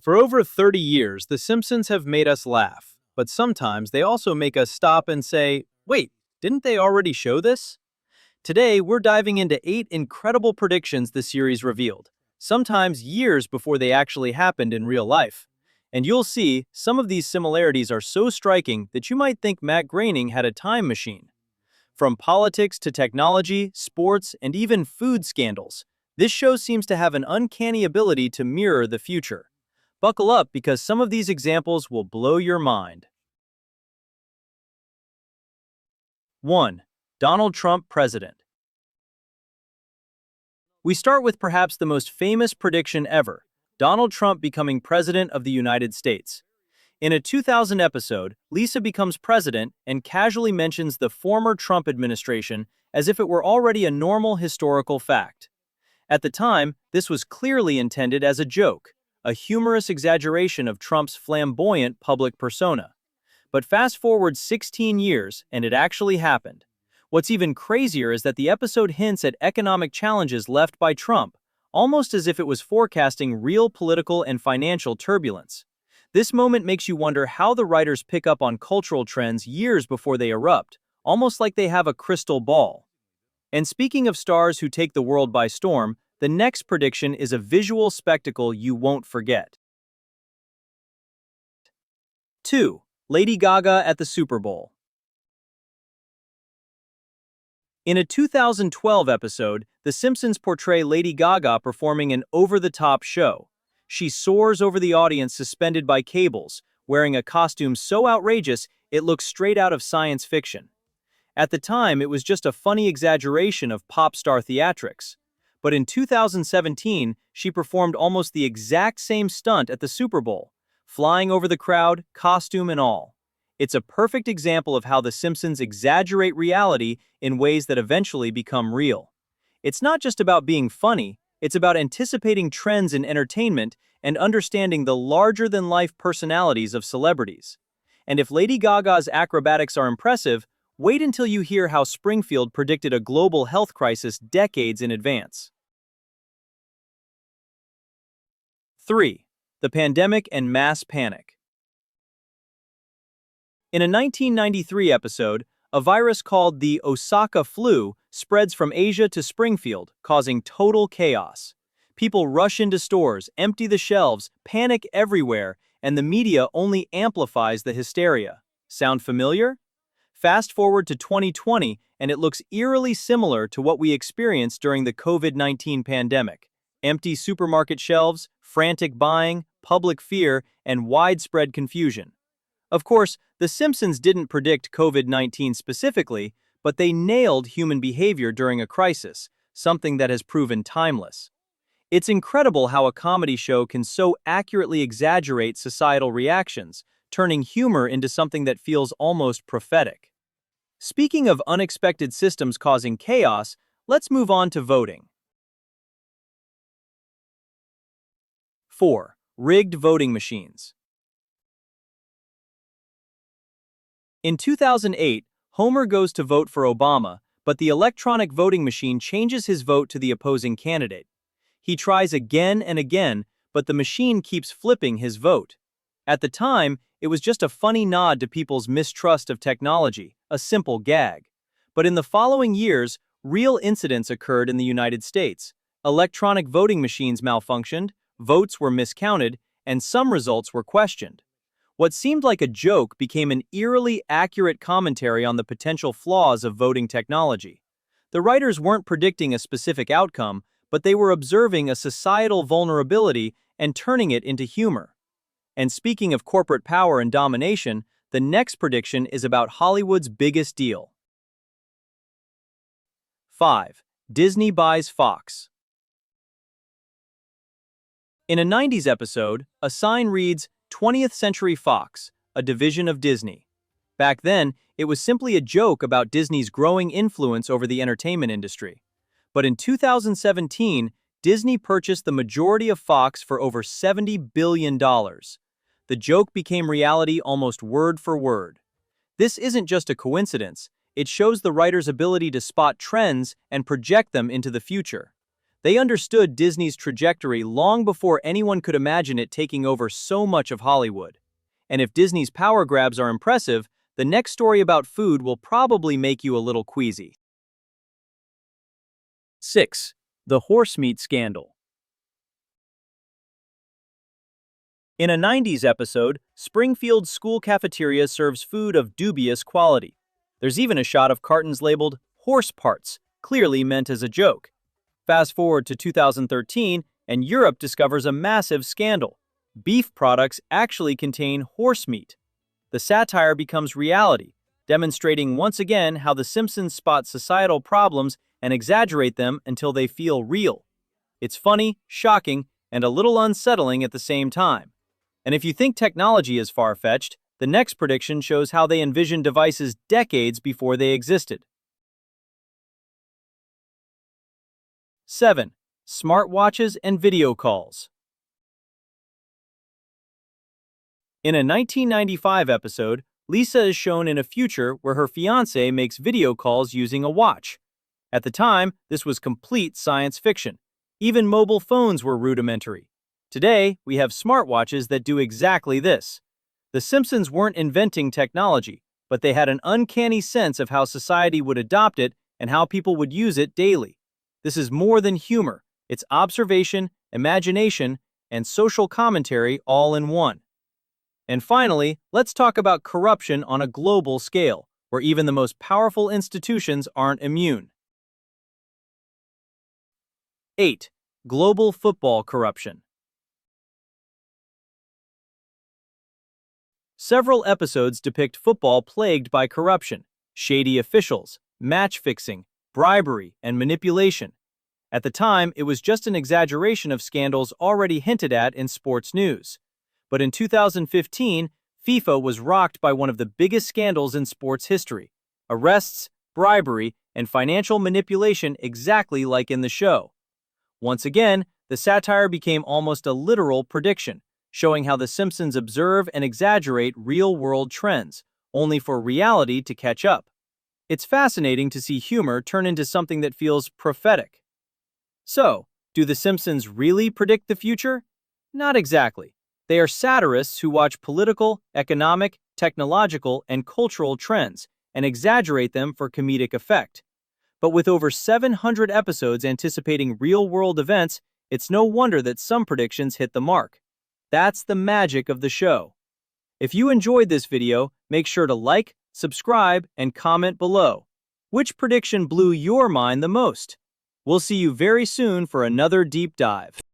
For over 30 years, The Simpsons have made us laugh, but sometimes they also make us stop and say, wait, didn't they already show this? Today, we're diving into 8 incredible predictions the series revealed, sometimes years before they actually happened in real life. And you'll see, some of these similarities are so striking that you might think Matt Groening had a time machine. From politics to technology, sports, and even food scandals, this show seems to have an uncanny ability to mirror the future. Buckle up because some of these examples will blow your mind. 1. Donald Trump president. We start with perhaps the most famous prediction ever, Donald Trump becoming president of the United States. In a 2000 episode, Lisa becomes president and casually mentions the former Trump administration as if it were already a normal historical fact. At the time, this was clearly intended as a joke, a humorous exaggeration of Trump's flamboyant public persona. But fast forward 16 years, and it actually happened. What's even crazier is that the episode hints at economic challenges left by Trump, almost as if it was forecasting real political and financial turbulence. This moment makes you wonder how the writers pick up on cultural trends years before they erupt, almost like they have a crystal ball. And speaking of stars who take the world by storm, the next prediction is a visual spectacle you won't forget. 2. Lady Gaga at the Super Bowl. In a 2012 episode, The Simpsons portray Lady Gaga performing an over-the-top show. She soars over the audience suspended by cables, wearing a costume so outrageous it looks straight out of science fiction. At the time, it was just a funny exaggeration of pop star theatrics. But in 2017, she performed almost the exact same stunt at the Super Bowl, flying over the crowd, costume and all. It's a perfect example of how The Simpsons exaggerate reality in ways that eventually become real. It's not just about being funny, it's about anticipating trends in entertainment and understanding the larger-than-life personalities of celebrities. And if Lady Gaga's acrobatics are impressive, wait until you hear how Springfield predicted a global health crisis decades in advance. 3. The pandemic and mass panic. In a 1993 episode, a virus called the Osaka flu spreads from Asia to Springfield, causing total chaos. People rush into stores, empty the shelves, panic everywhere, and the media only amplifies the hysteria. Sound familiar? Fast forward to 2020, and it looks eerily similar to what we experienced during the COVID-19 pandemic. Empty supermarket shelves, frantic buying, public fear, and widespread confusion. Of course, The Simpsons didn't predict COVID-19 specifically, but they nailed human behavior during a crisis, something that has proven timeless. It's incredible how a comedy show can so accurately exaggerate societal reactions, turning humor into something that feels almost prophetic. Speaking of unexpected systems causing chaos, let's move on to voting. 4. Rigged voting machines. In 2008, Homer goes to vote for Obama, but the electronic voting machine changes his vote to the opposing candidate. He tries again and again, but the machine keeps flipping his vote. At the time, it was just a funny nod to people's mistrust of technology, a simple gag. But in the following years, real incidents occurred in the United States. Electronic voting machines malfunctioned, votes were miscounted, and some results were questioned. What seemed like a joke became an eerily accurate commentary on the potential flaws of voting technology. The writers weren't predicting a specific outcome, but they were observing a societal vulnerability and turning it into humor. And speaking of corporate power and domination, the next prediction is about Hollywood's biggest deal. 5. Disney buys Fox. In a 90s episode, a sign reads, 20th Century Fox, a division of Disney. Back then, it was simply a joke about Disney's growing influence over the entertainment industry. But in 2017, Disney purchased the majority of Fox for over $70 billion. The joke became reality almost word for word. This isn't just a coincidence, it shows the writer's ability to spot trends and project them into the future. They understood Disney's trajectory long before anyone could imagine it taking over so much of Hollywood. And if Disney's power grabs are impressive, the next story about food will probably make you a little queasy. 6. The horsemeat scandal. In a 90s episode, Springfield's school cafeteria serves food of dubious quality. There's even a shot of cartons labeled horse parts, clearly meant as a joke. Fast forward to 2013, and Europe discovers a massive scandal. Beef products actually contain horse meat. The satire becomes reality, demonstrating once again how the Simpsons spot societal problems and exaggerate them until they feel real. It's funny, shocking, and a little unsettling at the same time. And if you think technology is far-fetched, the next prediction shows how they envisioned devices decades before they existed. 7. Smartwatches and video calls. In a 1995 episode, Lisa is shown in a future where her fiancé makes video calls using a watch. At the time, this was complete science fiction. Even mobile phones were rudimentary. Today, we have smartwatches that do exactly this. The Simpsons weren't inventing technology, but they had an uncanny sense of how society would adopt it and how people would use it daily. This is more than humor. It's observation, imagination, and social commentary all in one. And finally, let's talk about corruption on a global scale, where even the most powerful institutions aren't immune. 8. Global football corruption. Several episodes depict football plagued by corruption, shady officials, match fixing, bribery, and manipulation. At the time, it was just an exaggeration of scandals already hinted at in sports news. But in 2015, FIFA was rocked by one of the biggest scandals in sports history: arrests, bribery, and financial manipulation exactly like in the show. Once again, the satire became almost a literal prediction, showing how the Simpsons observe and exaggerate real-world trends, only for reality to catch up. It's fascinating to see humor turn into something that feels prophetic. So, do the Simpsons really predict the future? Not exactly. They are satirists who watch political, economic, technological, and cultural trends and exaggerate them for comedic effect. But with over 700 episodes anticipating real-world events, it's no wonder that some predictions hit the mark. That's the magic of the show. If you enjoyed this video, make sure to like, subscribe, and comment below. Which prediction blew your mind the most? We'll see you very soon for another deep dive.